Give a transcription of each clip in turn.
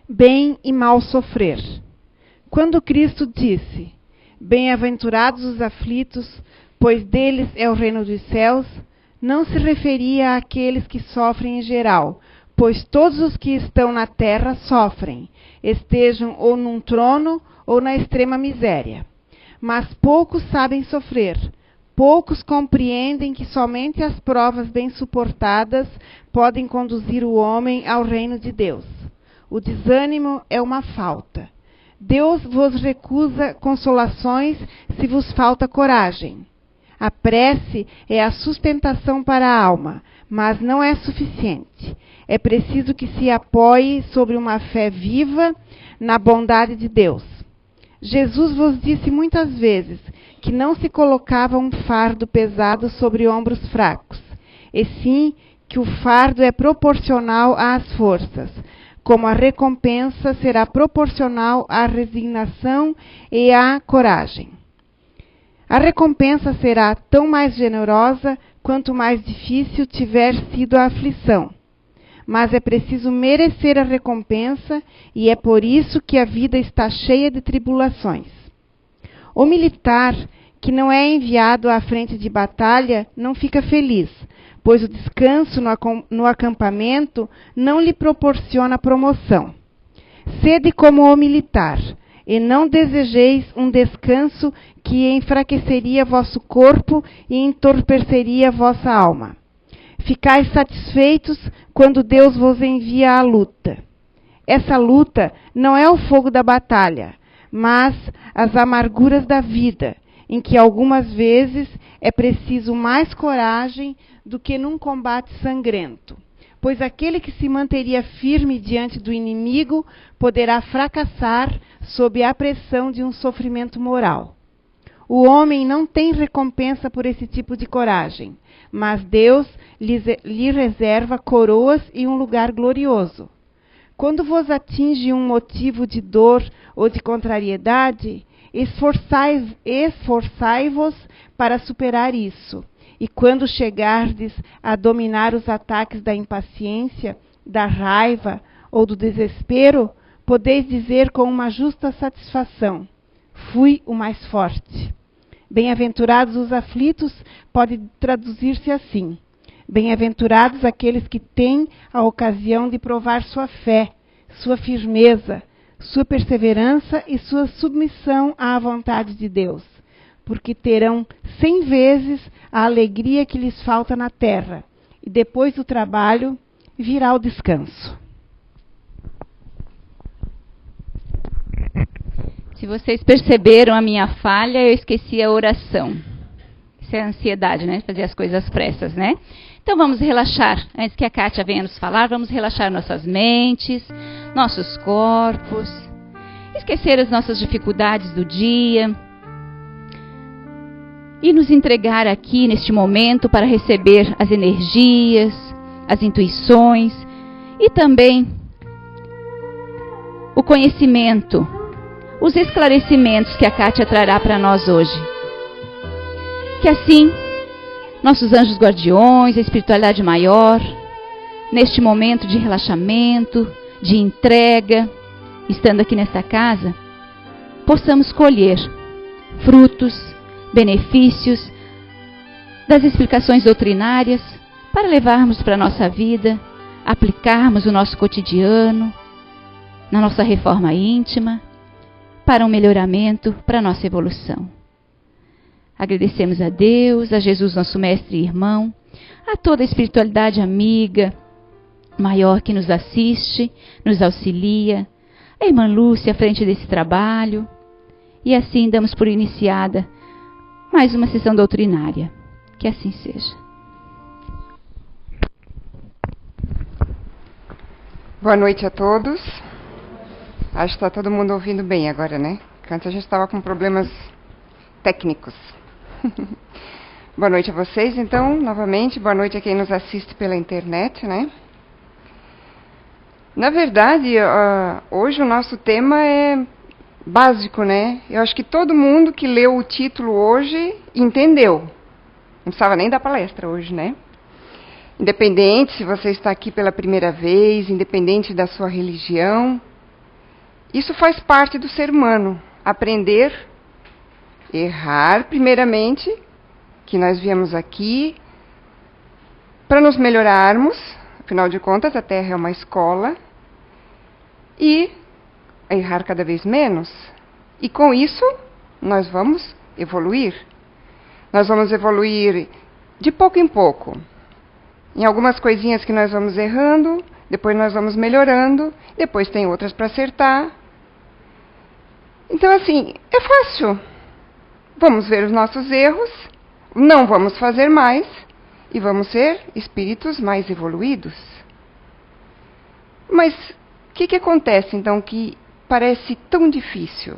bem e mal sofrer. Quando Cristo disse: "Bem-aventurados os aflitos, pois deles é o reino dos céus", não se referia àqueles que sofrem em geral, pois todos os que estão na terra sofrem, estejam ou num trono ou na extrema miséria. Mas poucos sabem sofrer, poucos compreendem que somente as provas bem suportadas podem conduzir o homem ao reino de Deus. O desânimo é uma falta. Deus vos recusa consolações se vos falta coragem. A prece é a sustentação para a alma, mas não é suficiente. É preciso que se apoie sobre uma fé viva na bondade de Deus. Jesus vos disse muitas vezes que não se colocava um fardo pesado sobre ombros fracos, e sim que o fardo é proporcional às forças, como a recompensa será proporcional à resignação e à coragem. A recompensa será tão mais generosa quanto mais difícil tiver sido a aflição. Mas é preciso merecer a recompensa, e é por isso que a vida está cheia de tribulações. O militar que não é enviado à frente de batalha não fica feliz, pois o descanso no acampamento não lhe proporciona promoção. Sede como o militar, e não desejeis um descanso que enfraqueceria vosso corpo e entorpeceria vossa alma. Ficais satisfeitos quando Deus vos envia à luta. Essa luta não é o fogo da batalha, mas as amarguras da vida, em que algumas vezes é preciso mais coragem do que num combate sangrento. Pois aquele que se manteria firme diante do inimigo poderá fracassar sob a pressão de um sofrimento moral. O homem não tem recompensa por esse tipo de coragem, mas Deus lhe reserva coroas e um lugar glorioso. Quando vos atinge um motivo de dor ou de contrariedade, esforçai-vos para superar isso. E quando chegardes a dominar os ataques da impaciência, da raiva ou do desespero, podeis dizer com uma justa satisfação: fui o mais forte. Bem-aventurados os aflitos pode traduzir-se assim: bem-aventurados aqueles que têm a ocasião de provar sua fé, sua firmeza, sua perseverança e sua submissão à vontade de Deus, porque terão 100 vezes a alegria que lhes falta na terra, e depois do trabalho virá o descanso. Se vocês perceberam a minha falha, eu esqueci a oração. Isso é a ansiedade, né? Fazer as coisas às pressas, né? Então vamos relaxar. Antes que a Kátia venha nos falar, vamos relaxar nossas mentes, nossos corpos, esquecer as nossas dificuldades do dia e nos entregar aqui neste momento para receber as energias, as intuições e também o conhecimento, os esclarecimentos que a Kátia trará para nós hoje. Que assim, nossos anjos guardiões, a espiritualidade maior, neste momento de relaxamento, de entrega, estando aqui nesta casa, possamos colher frutos, benefícios das explicações doutrinárias para levarmos para a nossa vida, aplicarmos no nosso cotidiano, na nossa reforma íntima, para um melhoramento, para a nossa evolução. Agradecemos a Deus, a Jesus, nosso mestre e irmão, a toda a espiritualidade amiga, maior que nos assiste, nos auxilia, a irmã Lúcia à frente desse trabalho, e assim damos por iniciada mais uma sessão doutrinária. Que assim seja. Boa noite a todos. Acho que está todo mundo ouvindo bem agora, né? Antes a gente estava com problemas técnicos. Boa noite a vocês, então, novamente. Boa noite a quem nos assiste pela internet, né? Na verdade, hoje o nosso tema é básico, né? Eu acho que todo mundo que leu o título hoje entendeu. Não precisava nem dar palestra hoje, né? Independente se você está aqui pela primeira vez, independente da sua religião, Isso faz parte do ser humano. Aprender, errar primeiramente, que nós viemos aqui para nos melhorarmos, afinal de contas a Terra é uma escola, e errar cada vez menos. E com isso nós vamos evoluir. Nós vamos evoluir de pouco em pouco. Em algumas coisinhas que nós vamos errando, depois nós vamos melhorando, depois tem outras para acertar. Então assim, é fácil. Vamos ver os nossos erros, não vamos fazer mais e vamos ser espíritos mais evoluídos. Mas o que acontece então que parece tão difícil?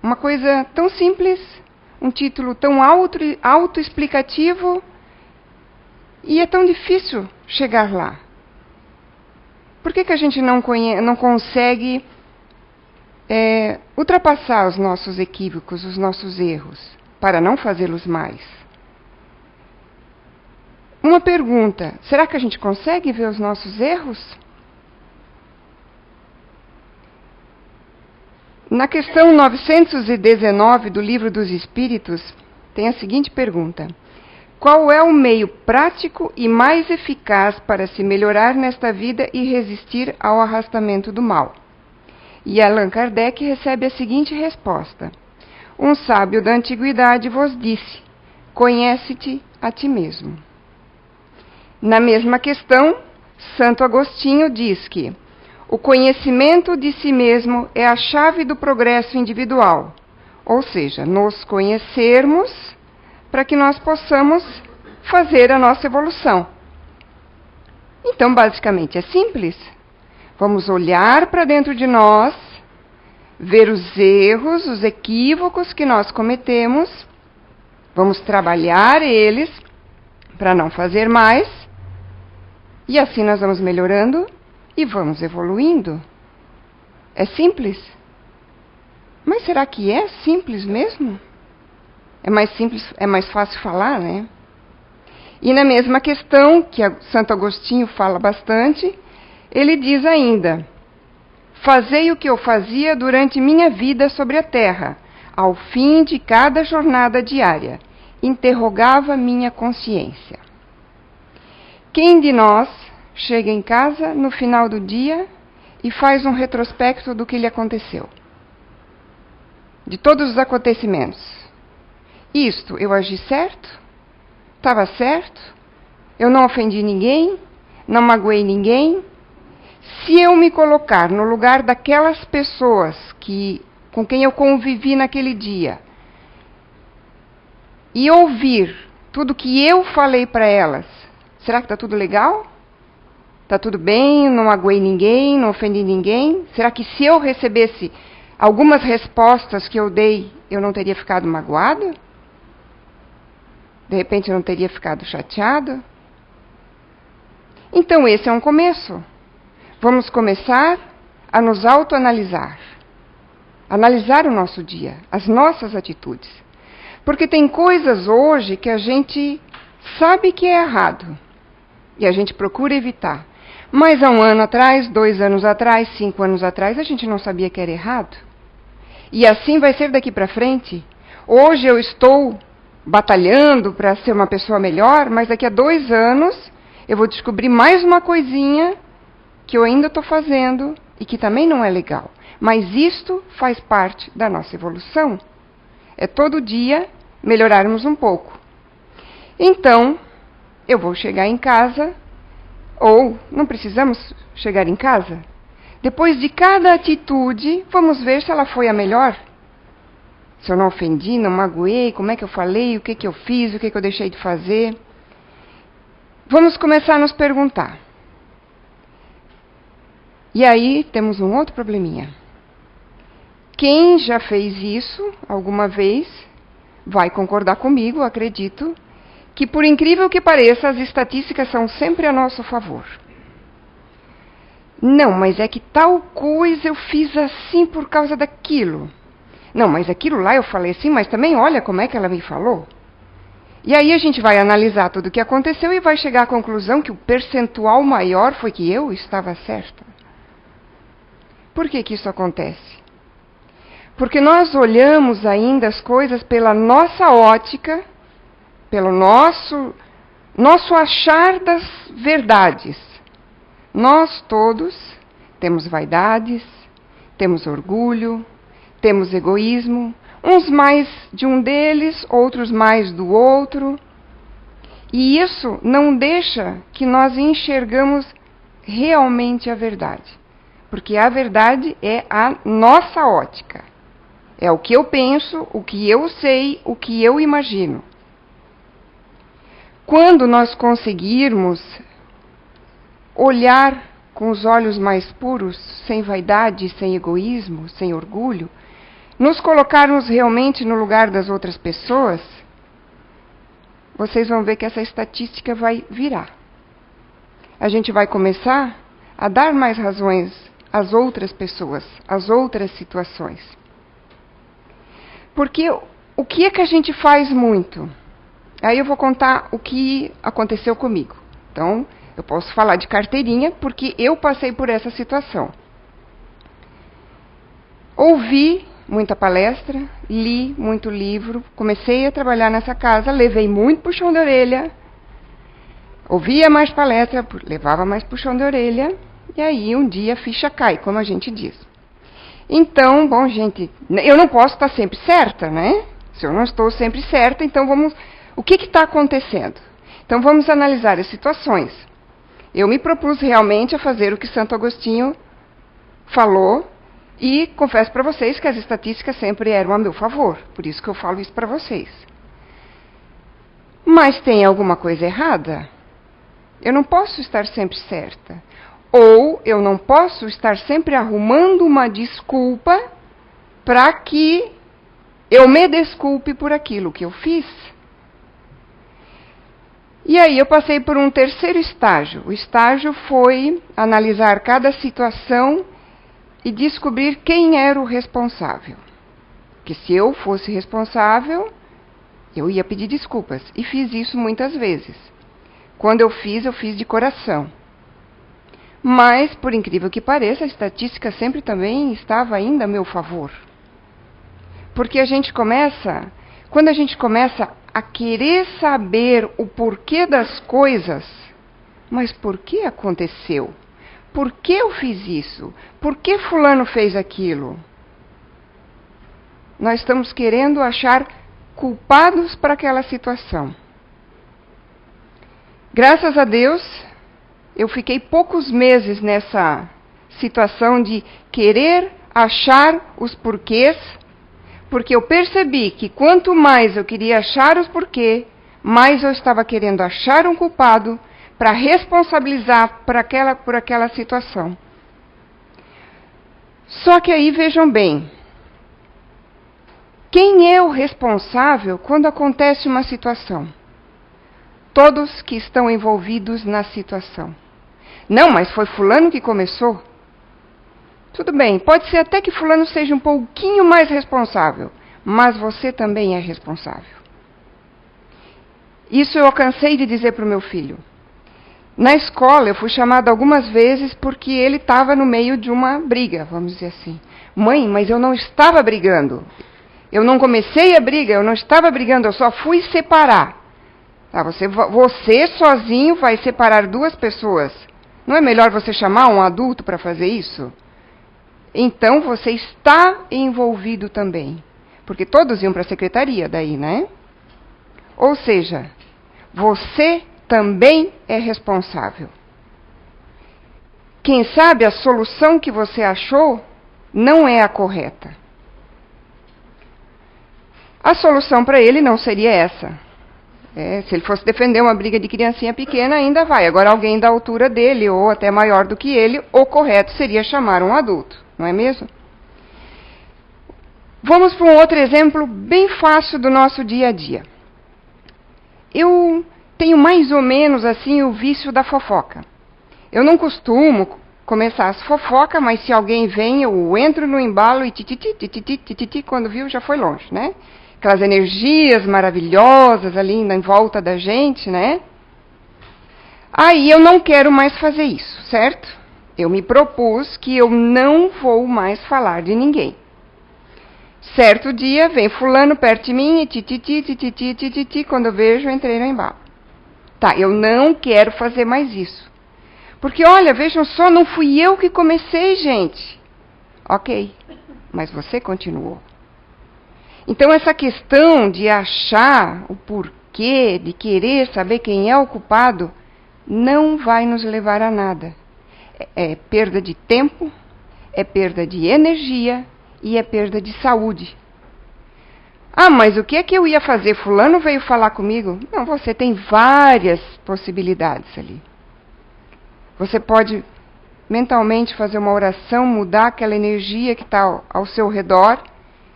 Uma coisa tão simples, um título tão autoexplicativo, e é tão difícil chegar lá. Por que a gente não consegue ultrapassar os nossos equívocos, os nossos erros, para não fazê-los mais? Uma pergunta: será que a gente consegue ver os nossos erros? Na questão 919 do Livro dos Espíritos, tem a seguinte pergunta: qual é o meio prático e mais eficaz para se melhorar nesta vida e resistir ao arrastamento do mal? E Allan Kardec recebe a seguinte resposta: um sábio da antiguidade vos disse: conhece-te a ti mesmo. Na mesma questão, Santo Agostinho diz que o conhecimento de si mesmo é a chave do progresso individual, ou seja, nos conhecermos para que nós possamos fazer a nossa evolução. Então, basicamente, é simples. Vamos olhar para dentro de nós, ver os erros, os equívocos que nós cometemos, vamos trabalhar eles para não fazer mais, e assim nós vamos melhorando e vamos evoluindo. É simples? Mas será que é simples mesmo? É mais simples, é mais fácil falar, né? E na mesma questão, que Santo Agostinho fala bastante, ele diz ainda: fazei o que eu fazia durante minha vida sobre a terra, ao fim de cada jornada diária, interrogava minha consciência. Quem de nós chega em casa no final do dia e faz um retrospecto do que lhe aconteceu? De todos os acontecimentos. Isto, eu agi certo? Estava certo? Eu não ofendi ninguém? Não magoei ninguém? Se eu me colocar no lugar daquelas pessoas com quem eu convivi naquele dia e ouvir tudo que eu falei para elas, será que está tudo legal? Está tudo bem? Não magoei ninguém? Não ofendi ninguém? Será que se eu recebesse algumas respostas que eu dei, eu não teria ficado magoado? De repente eu não teria ficado chateado? Então esse é um começo. Vamos começar a nos autoanalisar. Analisar o nosso dia, as nossas atitudes. Porque tem coisas hoje que a gente sabe que é errado. E a gente procura evitar. Mas há 1 ano atrás, 2 anos atrás, 5 anos atrás, a gente não sabia que era errado. E assim vai ser daqui para frente. Hoje eu estou batalhando para ser uma pessoa melhor, mas daqui a 2 anos eu vou descobrir mais uma coisinha que eu ainda estou fazendo e que também não é legal. Mas isto faz parte da nossa evolução. É todo dia melhorarmos um pouco. Então, eu vou chegar em casa, ou não precisamos chegar em casa. Depois de cada atitude, vamos ver se ela foi a melhor. Se eu não ofendi, não magoei, como é que eu falei, o que eu fiz, o que eu deixei de fazer. Vamos começar a nos perguntar. E aí temos um outro probleminha. Quem já fez isso alguma vez vai concordar comigo, acredito, que por incrível que pareça, as estatísticas são sempre a nosso favor. Não, mas é que tal coisa eu fiz assim por causa daquilo. Não, mas aquilo lá eu falei assim, mas também olha como é que ela me falou. E aí a gente vai analisar tudo o que aconteceu e vai chegar à conclusão que o percentual maior foi que eu estava certa. Por que isso acontece? Porque nós olhamos ainda as coisas pela nossa ótica, pelo nosso achar das verdades. Nós todos temos vaidades, temos orgulho, temos egoísmo, uns mais de um deles, outros mais do outro. E isso não deixa que nós enxergamos realmente a verdade. Porque a verdade é a nossa ótica. É o que eu penso, o que eu sei, o que eu imagino. Quando nós conseguirmos olhar com os olhos mais puros, sem vaidade, sem egoísmo, sem orgulho, nos colocarmos realmente no lugar das outras pessoas, vocês vão ver que essa estatística vai virar. A gente vai começar a dar mais razões às outras pessoas, às outras situações. Porque o que é que a gente faz muito? Aí eu vou contar o que aconteceu comigo. Então, eu posso falar de carteirinha, porque eu passei por essa situação. Ouvi muita palestra, li muito livro, comecei a trabalhar nessa casa, levei muito puxão de orelha, ouvia mais palestra, levava mais puxão de orelha, e aí um dia a ficha cai, como a gente diz. Então, bom, gente, eu não posso estar sempre certa, né? Se eu não estou sempre certa, então o que está acontecendo? Então vamos analisar as situações. Eu me propus realmente a fazer o que Santo Agostinho falou e confesso para vocês que as estatísticas sempre eram a meu favor. Por isso que eu falo isso para vocês. Mas tem alguma coisa errada? Eu não posso estar sempre certa. Ou eu não posso estar sempre arrumando uma desculpa para que eu me desculpe por aquilo que eu fiz. E aí eu passei por um terceiro estágio. O estágio foi analisar cada situação e descobrir quem era o responsável. Porque se eu fosse responsável, eu ia pedir desculpas. E fiz isso muitas vezes. Quando eu fiz de coração. Mas, por incrível que pareça, a estatística sempre também estava ainda a meu favor. Porque quando a gente começa a querer saber o porquê das coisas, mas por que aconteceu? Por que eu fiz isso? Por que fulano fez aquilo? Nós estamos querendo achar culpados para aquela situação. Graças a Deus, eu fiquei poucos meses nessa situação de querer achar os porquês, porque eu percebi que quanto mais eu queria achar os porquês, mais eu estava querendo achar um culpado para responsabilizar por aquela situação. Só que aí vejam bem, quem é o responsável quando acontece uma situação? Todos que estão envolvidos na situação. Não, mas foi fulano que começou? Tudo bem, pode ser até que fulano seja um pouquinho mais responsável, mas você também é responsável. Isso eu cansei de dizer para o meu filho. Na escola eu fui chamada algumas vezes porque ele estava no meio de uma briga, vamos dizer assim. Mãe, mas eu não estava brigando. Eu não comecei a briga, eu não estava brigando, eu só fui separar. Ah, você sozinho vai separar duas pessoas. Não é melhor você chamar um adulto para fazer isso? Então você está envolvido também. Porque todos iam para a secretaria daí, né? Ou seja, você também é responsável. Quem sabe a solução que você achou não é a correta. A solução para ele não seria essa. Se ele fosse defender uma briga de criancinha pequena, ainda vai. Agora, alguém da altura dele, ou até maior do que ele, o correto seria chamar um adulto, não é mesmo? Vamos para um outro exemplo bem fácil do nosso dia a dia. Eu tenho mais ou menos assim o vício da fofoca. Eu não costumo começar as fofocas, mas se alguém vem, eu entro no embalo e tititi, quando viu já foi longe, né? Aquelas energias maravilhosas ali em volta da gente, né? Aí eu não quero mais fazer isso, certo? Eu me propus que eu não vou mais falar de ninguém. Certo dia, vem fulano perto de mim e tititi, quando eu vejo, eu entrei no embalo. Tá, eu não quero fazer mais isso. Porque, olha, vejam só, não fui eu que comecei, gente. Ok, mas você continuou. Então, essa questão de achar o porquê, de querer saber quem é o culpado, não vai nos levar a nada. É perda de tempo, é perda de energia e é perda de saúde. Ah, mas o que é que eu ia fazer? Fulano veio falar comigo? Não, você tem várias possibilidades ali. Você pode mentalmente fazer uma oração, mudar aquela energia que está ao seu redor.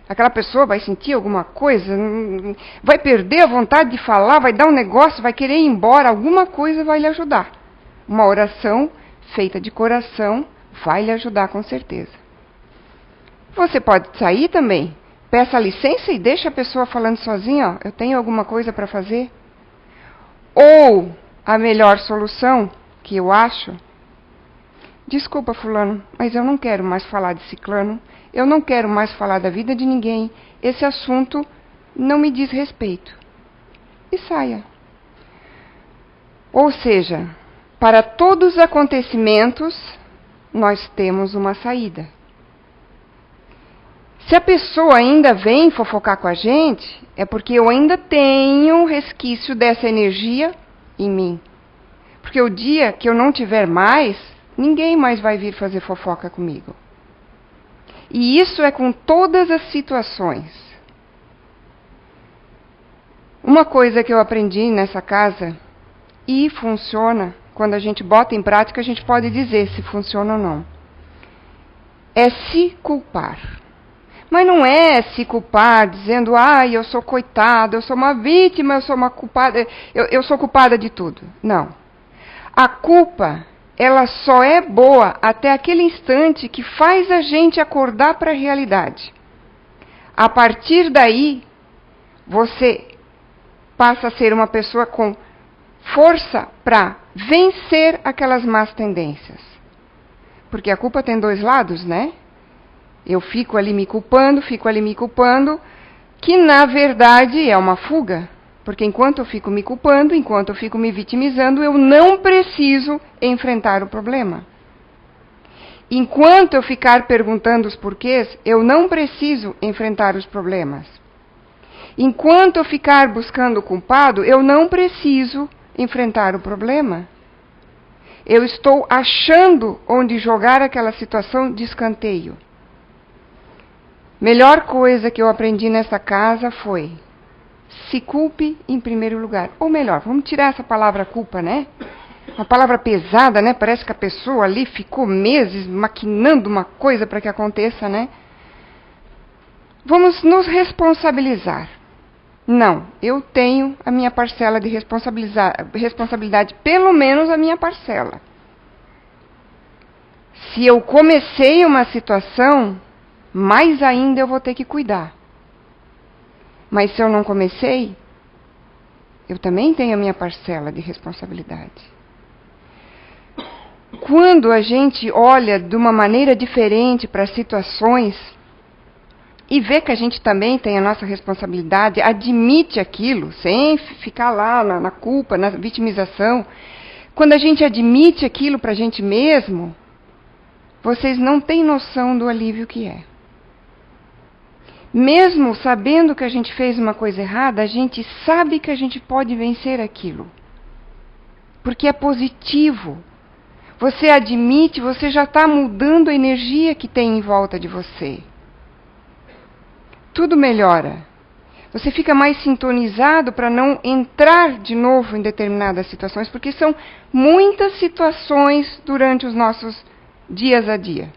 Aquela pessoa vai sentir alguma coisa, vai perder a vontade de falar, vai dar um negócio, vai querer ir embora, alguma coisa vai lhe ajudar. Uma oração feita de coração vai lhe ajudar com certeza. Você pode sair também. Peça licença e deixa a pessoa falando sozinha, ó, eu tenho alguma coisa para fazer. Ou a melhor solução, que eu acho, desculpa fulano, mas eu não quero mais falar de ciclano, eu não quero mais falar da vida de ninguém, esse assunto não me diz respeito. E saia. Ou seja, para todos os acontecimentos, nós temos uma saída. Se a pessoa ainda vem fofocar com a gente, é porque eu ainda tenho resquício dessa energia em mim. Porque o dia que eu não tiver mais, ninguém mais vai vir fazer fofoca comigo. E isso é com todas as situações. Uma coisa que eu aprendi nessa casa, e funciona, quando a gente bota em prática, a gente pode dizer se funciona ou não, é se culpar. Mas não é se culpar dizendo, eu sou coitada, eu sou uma vítima, eu sou uma culpada, eu sou culpada de tudo. Não. A culpa, ela só é boa até aquele instante que faz a gente acordar para a realidade. A partir daí, você passa a ser uma pessoa com força para vencer aquelas más tendências. Porque a culpa tem dois lados, né? Eu fico ali me culpando, que na verdade é uma fuga. Porque enquanto eu fico me culpando, enquanto eu fico me vitimizando, eu não preciso enfrentar o problema. Enquanto eu ficar perguntando os porquês, eu não preciso enfrentar os problemas. Enquanto eu ficar buscando o culpado, eu não preciso enfrentar o problema. Eu estou achando onde jogar aquela situação de escanteio. Melhor coisa que eu aprendi nessa casa foi: se culpe em primeiro lugar. Ou melhor, vamos tirar essa palavra culpa, né? Uma palavra pesada, né? Parece que a pessoa ali ficou meses maquinando uma coisa para que aconteça, né? Vamos nos responsabilizar. Não, eu tenho a minha parcela de responsabilidade, pelo menos a minha parcela. Se eu comecei uma situação, mais ainda eu vou ter que cuidar. Mas se eu não comecei, eu também tenho a minha parcela de responsabilidade. Quando a gente olha de uma maneira diferente para as situações e vê que a gente também tem a nossa responsabilidade, admite aquilo, sem ficar lá na culpa, na vitimização, quando a gente admite aquilo para a gente mesmo, vocês não têm noção do alívio que é. Mesmo sabendo que a gente fez uma coisa errada, a gente sabe que a gente pode vencer aquilo. Porque é positivo. Você admite, você já está mudando a energia que tem em volta de você. Tudo melhora. Você fica mais sintonizado para não entrar de novo em determinadas situações, porque são muitas situações durante os nossos dias a dia.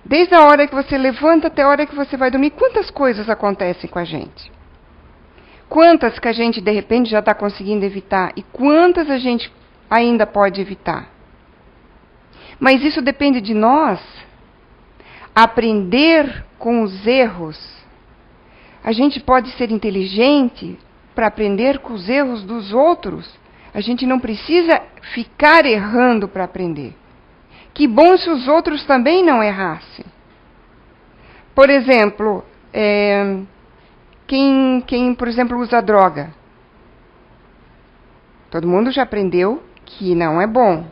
Desde a hora que você levanta até a hora que você vai dormir, quantas coisas acontecem com a gente? Quantas que a gente, de repente, já está conseguindo evitar? E quantas a gente ainda pode evitar? Mas isso depende de nós. Aprender com os erros. A gente pode ser inteligente para aprender com os erros dos outros. A gente não precisa ficar errando para aprender. Que bom se os outros também não errassem. Por exemplo, quem, por exemplo, usa droga. Todo mundo já aprendeu que não é bom.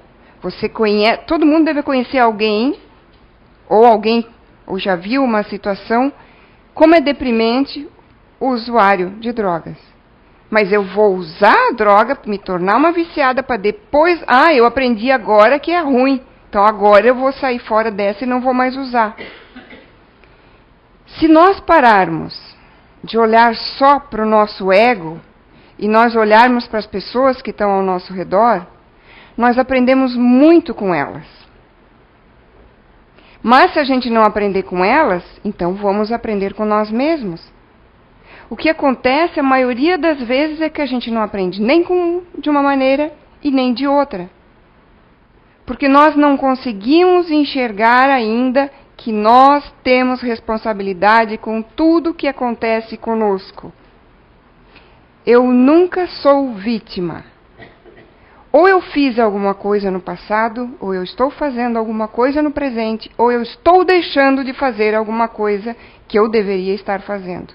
Todo mundo deve conhecer alguém, ou já viu uma situação, como é deprimente o usuário de drogas. Mas eu vou usar a droga, me tornar uma viciada para depois... eu aprendi agora que é ruim. Então agora eu vou sair fora dessa e não vou mais usar. Se nós pararmos de olhar só para o nosso ego e nós olharmos para as pessoas que estão ao nosso redor, nós aprendemos muito com elas. Mas se a gente não aprender com elas, então vamos aprender com nós mesmos. O que acontece, a maioria das vezes, é que a gente não aprende nem de uma maneira e nem de outra. Porque nós não conseguimos enxergar ainda que nós temos responsabilidade com tudo que acontece conosco. Eu nunca sou vítima. Ou eu fiz alguma coisa no passado, ou eu estou fazendo alguma coisa no presente, ou eu estou deixando de fazer alguma coisa que eu deveria estar fazendo.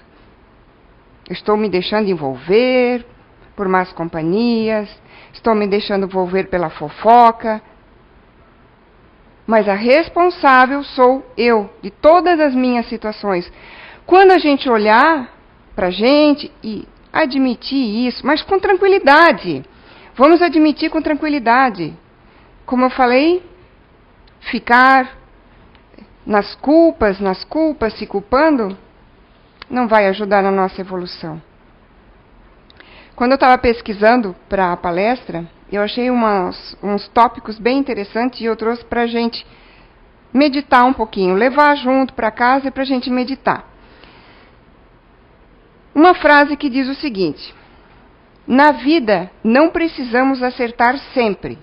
Estou me deixando envolver por más companhias, estou me deixando envolver pela fofoca. Mas a responsável sou eu, de todas as minhas situações. Quando a gente olhar para a gente e admitir isso, mas com tranquilidade. Vamos admitir com tranquilidade. Como eu falei, ficar nas culpas, se culpando, não vai ajudar na nossa evolução. Quando eu estava pesquisando para a palestra, eu achei uns tópicos bem interessantes e eu trouxe para a gente meditar um pouquinho, levar junto para casa e para a gente meditar. Uma frase que diz o seguinte: na vida não precisamos acertar sempre.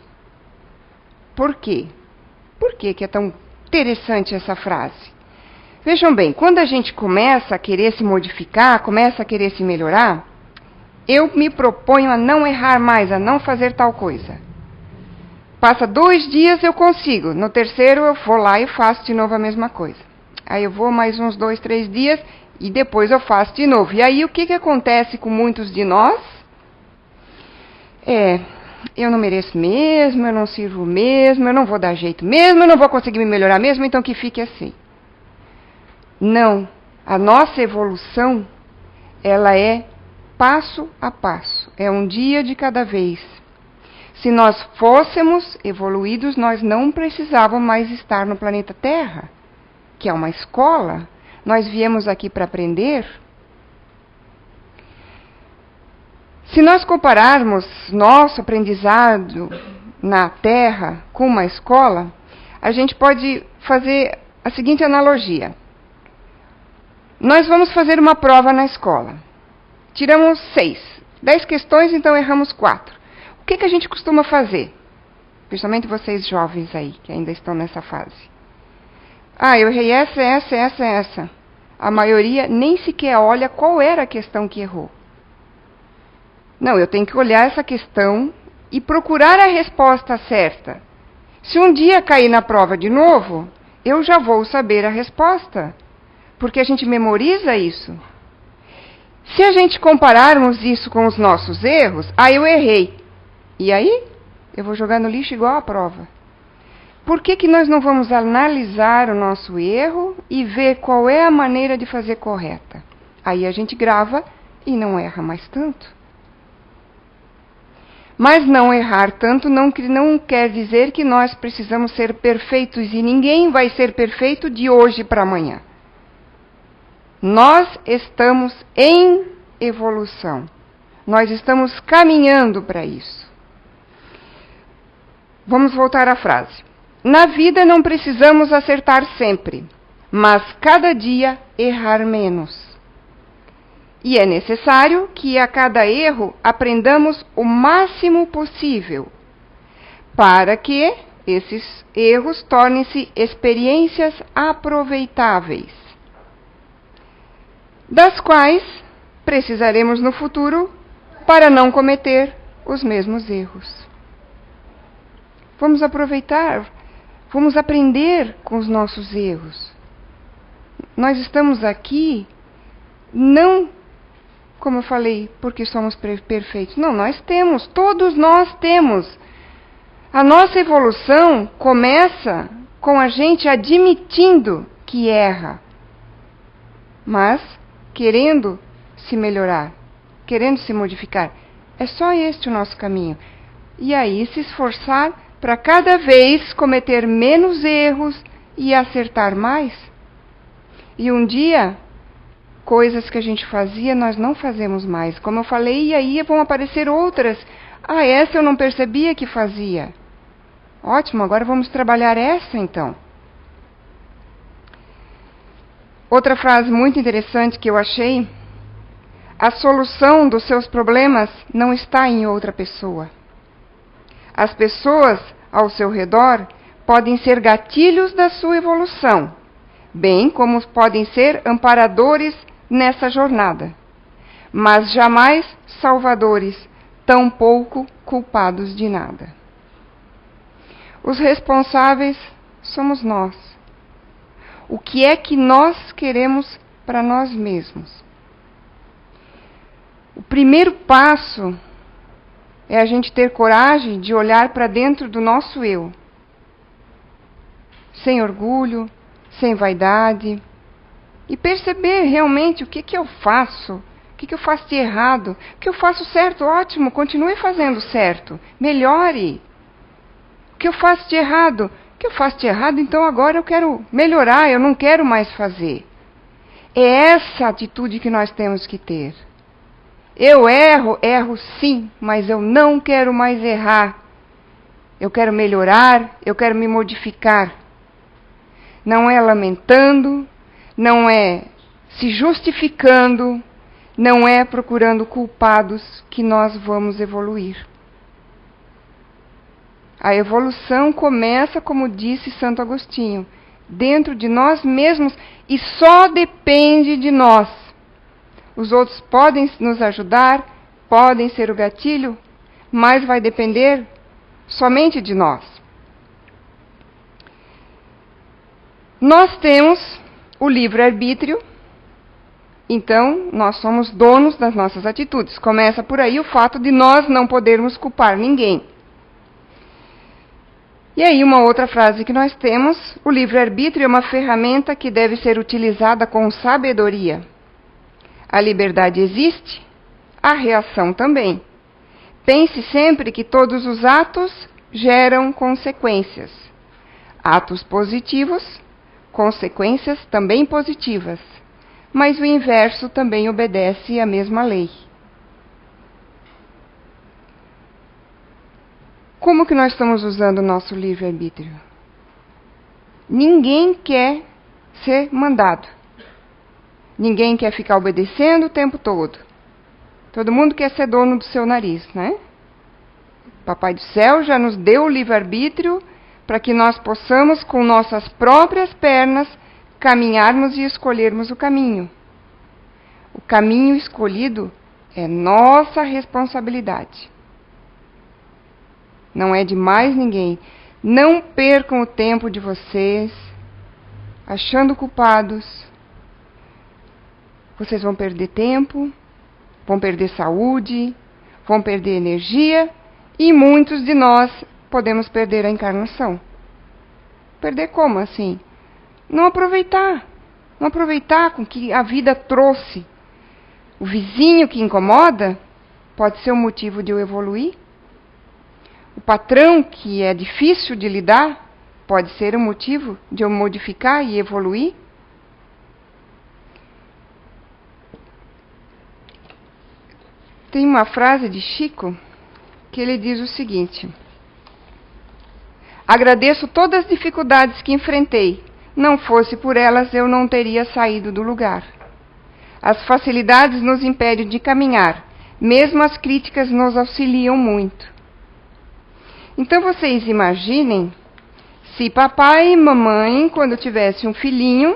Por quê? Por que é tão interessante essa frase? Vejam bem, quando a gente começa a querer se modificar, começa a querer se melhorar, eu me proponho a não errar mais, a não fazer tal coisa. Passa 2 dias, eu consigo. No terceiro, eu vou lá e faço de novo a mesma coisa. Aí eu vou mais uns 2, 3 dias e depois eu faço de novo. E aí o que acontece com muitos de nós? Eu não mereço mesmo, eu não sirvo mesmo, eu não vou dar jeito mesmo, eu não vou conseguir me melhorar mesmo, então que fique assim. Não. A nossa evolução, ela é passo a passo. É um dia de cada vez. Se nós fôssemos evoluídos, nós não precisávamos mais estar no planeta Terra, que é uma escola. Nós viemos aqui para aprender. Se nós compararmos nosso aprendizado na Terra com uma escola, a gente pode fazer a seguinte analogia. Nós vamos fazer uma prova na escola. Tiramos 6. 10 questões, então erramos 4. O que a gente costuma fazer? Principalmente vocês jovens aí, que ainda estão nessa fase. Eu errei essa. A maioria nem sequer olha qual era a questão que errou. Não, eu tenho que olhar essa questão e procurar a resposta certa. Se um dia cair na prova de novo, eu já vou saber a resposta. Porque a gente memoriza isso. Se a gente compararmos isso com os nossos erros, eu errei. E aí? Eu vou jogar no lixo igual a prova. Por que nós não vamos analisar o nosso erro e ver qual é a maneira de fazer correta? Aí a gente grava e não erra mais tanto. Mas não errar tanto não quer dizer que nós precisamos ser perfeitos e ninguém vai ser perfeito de hoje para amanhã. Nós estamos em evolução. Nós estamos caminhando para isso. Vamos voltar à frase. Na vida não precisamos acertar sempre, mas cada dia errar menos. E é necessário que a cada erro aprendamos o máximo possível, para que esses erros tornem-se experiências aproveitáveis, das quais precisaremos no futuro para não cometer os mesmos erros. Vamos aproveitar Vamos aprender com os nossos erros. Nós estamos aqui, não, como eu falei, porque somos perfeitos. Não, todos nós temos. A nossa evolução começa com a gente admitindo que erra, mas querendo se melhorar, querendo se modificar. É só este o nosso caminho. E aí se esforçar para cada vez cometer menos erros e acertar mais. E um dia, coisas que a gente fazia, nós não fazemos mais. Como eu falei, e aí vão aparecer outras. Ah, essa eu não percebia que fazia. Ótimo, agora vamos trabalhar essa então. Outra frase muito interessante que eu achei: a solução dos seus problemas não está em outra pessoa. As pessoas ao seu redor podem ser gatilhos da sua evolução, bem como podem ser amparadores nessa jornada, mas jamais salvadores, tampouco culpados de nada. Os responsáveis somos nós. O que é que nós queremos para nós mesmos? O primeiro passo é a gente ter coragem de olhar para dentro do nosso eu, sem orgulho, sem vaidade, e perceber realmente o que eu faço, o que eu faço de errado, o que eu faço certo, ótimo, continue fazendo certo, melhore. O que eu faço de errado? O que eu faço de errado, então agora eu quero melhorar, eu não quero mais fazer. É essa atitude que nós temos que ter. Eu erro sim, mas eu não quero mais errar. Eu quero melhorar, eu quero me modificar. Não é lamentando, não é se justificando, não é procurando culpados que nós vamos evoluir. A evolução começa, como disse Santo Agostinho, dentro de nós mesmos e só depende de nós. Os outros podem nos ajudar, podem ser o gatilho, mas vai depender somente de nós. Nós temos o livre-arbítrio, então nós somos donos das nossas atitudes. Começa por aí o fato de nós não podermos culpar ninguém. E aí uma outra frase que nós temos: o livre-arbítrio é uma ferramenta que deve ser utilizada com sabedoria. A liberdade existe, a reação também. Pense sempre que todos os atos geram consequências. Atos positivos, consequências também positivas. Mas o inverso também obedece à mesma lei. Como que nós estamos usando o nosso livre-arbítrio? Ninguém quer ser mandado. Ninguém quer ficar obedecendo o tempo todo. Todo mundo quer ser dono do seu nariz, né? Papai do céu já nos deu o livre-arbítrio para que nós possamos, com nossas próprias pernas, caminharmos e escolhermos o caminho. O caminho escolhido é nossa responsabilidade. Não é de mais ninguém. Não percam o tempo de vocês achando culpados. Vocês vão perder tempo, vão perder saúde, vão perder energia e muitos de nós podemos perder a encarnação. Perder como assim? Não aproveitar. Não aproveitar com que a vida trouxe. O vizinho que incomoda pode ser um motivo de eu evoluir. O patrão que é difícil de lidar pode ser um motivo de eu modificar e evoluir. Tem uma frase de Chico que ele diz o seguinte: agradeço todas as dificuldades que enfrentei. Não fosse por elas, eu não teria saído do lugar. As facilidades nos impedem de caminhar. Mesmo as críticas nos auxiliam muito. Então vocês imaginem se papai e mamãe, quando tivesse um filhinho,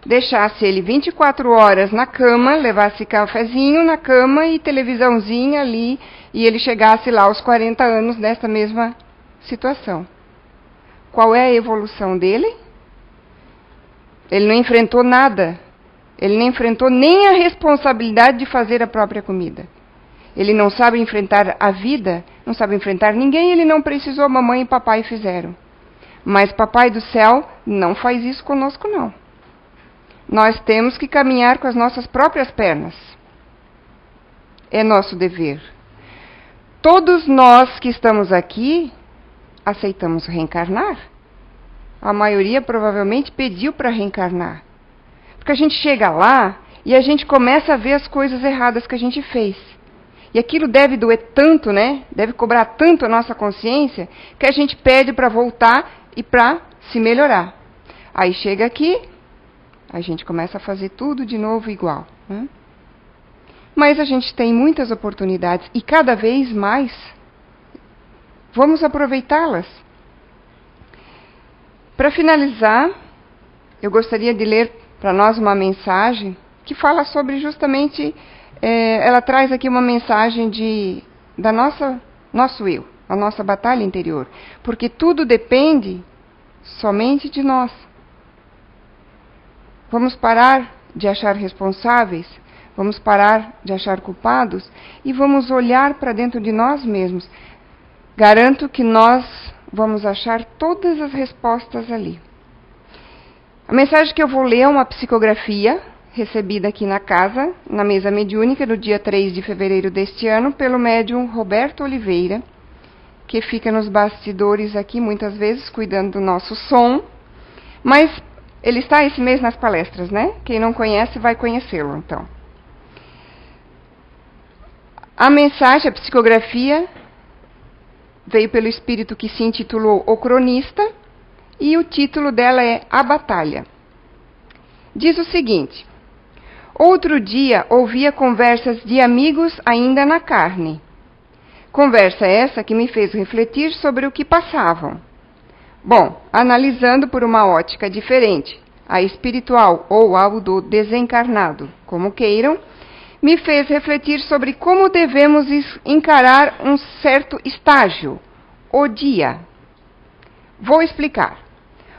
deixasse ele 24 horas na cama, levasse cafezinho na cama e televisãozinha ali, e ele chegasse lá aos 40 anos nessa mesma situação. qual é a evolução dele? Ele não enfrentou nada. Ele não enfrentou nem a responsabilidade de fazer a própria comida. Ele não sabe enfrentar a vida, não sabe enfrentar ninguém, ele não precisou, mamãe e papai fizeram. Mas papai do céu não faz isso conosco, não. Nós temos que caminhar com as nossas próprias pernas. É nosso dever. Todos nós que estamos aqui aceitamos reencarnar. A maioria provavelmente pediu para reencarnar. Porque a gente chega lá e a gente começa a ver as coisas erradas que a gente fez. E aquilo deve doer tanto, né? Deve cobrar tanto a nossa consciência, que a gente pede para voltar e para se melhorar. Aí chega aqui, a gente começa a fazer tudo de novo igual. Né? Mas a gente tem muitas oportunidades e cada vez mais vamos aproveitá-las. Para finalizar, eu gostaria de ler para nós uma mensagem que fala sobre justamente, ela traz aqui uma mensagem da nosso eu, a nossa batalha interior. Porque tudo depende somente de nós. Vamos parar de achar responsáveis, vamos parar de achar culpados e vamos olhar para dentro de nós mesmos. Garanto que nós vamos achar todas as respostas ali. A mensagem que eu vou ler é uma psicografia recebida aqui na casa, na mesa mediúnica, no dia 3 de fevereiro deste ano, pelo médium Roberto Oliveira, que fica nos bastidores aqui, muitas vezes, cuidando do nosso som. Mas ele está esse mês nas palestras, né? Quem não conhece vai conhecê-lo, então. A mensagem, a psicografia, veio pelo espírito que se intitulou O Cronista, e o título dela é A Batalha. Diz o seguinte: outro dia ouvia conversas de amigos ainda na carne. Conversa essa que me fez refletir sobre o que passavam. Bom, analisando por uma ótica diferente, a espiritual ou ao do desencarnado, como queiram, me fez refletir sobre como devemos encarar um certo estágio, o dia. Vou explicar.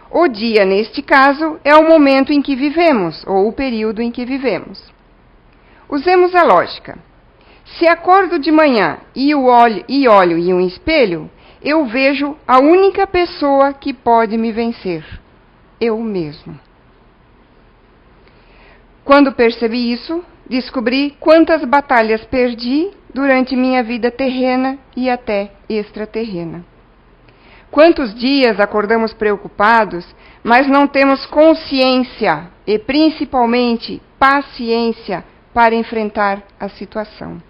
O dia, neste caso, é o momento em que vivemos, ou o período em que vivemos. Usemos a lógica. Se acordo de manhã e olho em um espelho, eu vejo a única pessoa que pode me vencer, eu mesmo. Quando percebi isso, descobri quantas batalhas perdi durante minha vida terrena e até extraterrena. Quantos dias acordamos preocupados, mas não temos consciência e, principalmente, paciência para enfrentar a situação.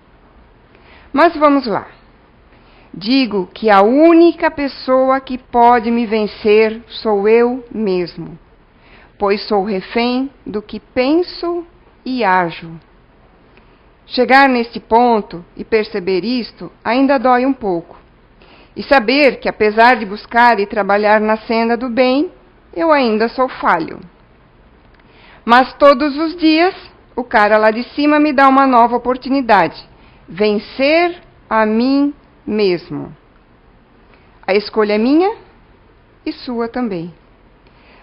Mas vamos lá. Digo que a única pessoa que pode me vencer sou eu mesmo, pois sou refém do que penso e ajo. Chegar neste ponto e perceber isto ainda dói um pouco. E saber que, apesar de buscar e trabalhar na senda do bem, eu ainda sou falho. Mas todos os dias, o cara lá de cima me dá uma nova oportunidade. Vencer a mim mesmo. A escolha é minha e sua também.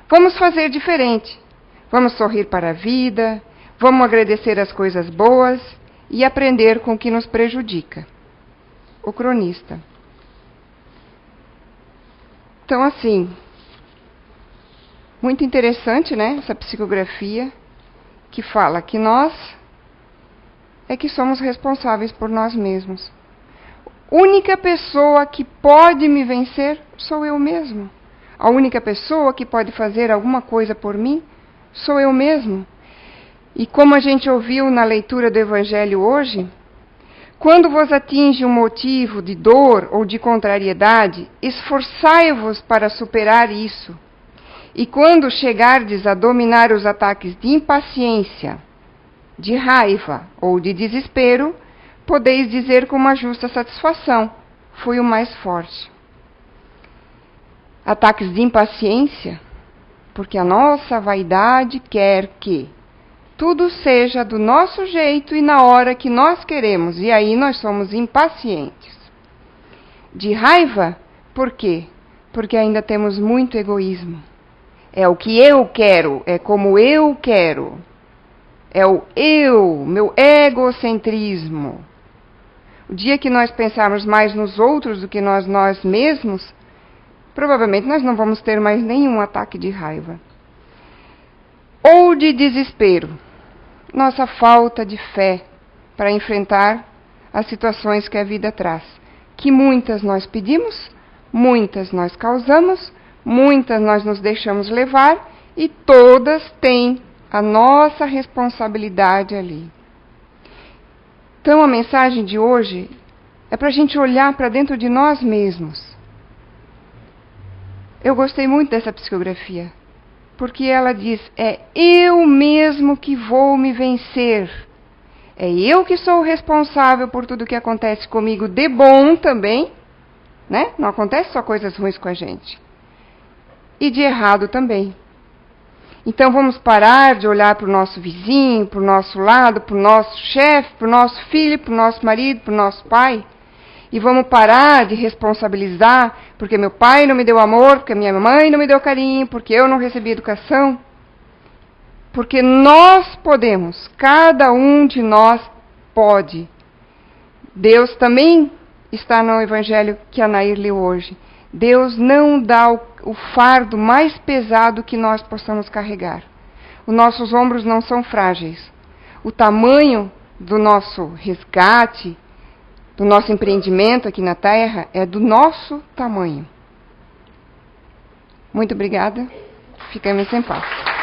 Vamos fazer diferente. Vamos sorrir para a vida, vamos agradecer as coisas boas e aprender com o que nos prejudica. O Cronista. Então, assim, muito interessante, né, essa psicografia que fala que nós é que somos responsáveis por nós mesmos. Única pessoa que pode me vencer sou eu mesmo. A única pessoa que pode fazer alguma coisa por mim sou eu mesmo. E como a gente ouviu na leitura do Evangelho hoje, quando vos atinge um motivo de dor ou de contrariedade, esforçai-vos para superar isso. E quando chegardes a dominar os ataques de impaciência, de raiva ou de desespero, podeis dizer com uma justa satisfação: fui o mais forte. Ataques de impaciência, porque a nossa vaidade quer que tudo seja do nosso jeito e na hora que nós queremos, e aí nós somos impacientes. De raiva, por quê? Porque ainda temos muito egoísmo. É o que eu quero, é como eu quero. É o eu, meu egocentrismo. O dia que nós pensarmos mais nos outros do que nós mesmos, provavelmente nós não vamos ter mais nenhum ataque de raiva. Ou de desespero. Nossa falta de fé para enfrentar as situações que a vida traz. Que muitas nós pedimos, muitas nós causamos, muitas nós nos deixamos levar e todas têm a nossa responsabilidade ali. Então a mensagem de hoje é para a gente olhar para dentro de nós mesmos. Eu gostei muito dessa psicografia, porque ela diz, é eu mesmo que vou me vencer. É eu que sou o responsável por tudo que acontece comigo de bom também, né? Não acontece só coisas ruins com a gente. E de errado também. Então vamos parar de olhar para o nosso vizinho, para o nosso lado, para o nosso chefe, para o nosso filho, para o nosso marido, para o nosso pai. E vamos parar de responsabilizar porque meu pai não me deu amor, porque minha mãe não me deu carinho, porque eu não recebi educação. Porque nós podemos, cada um de nós pode. Deus também está no evangelho que a Nair leu hoje. Deus não dá o fardo mais pesado que nós possamos carregar. Os nossos ombros não são frágeis. O tamanho do nosso resgate, do nosso empreendimento aqui na Terra, é do nosso tamanho. Muito obrigada. Ficamos em paz.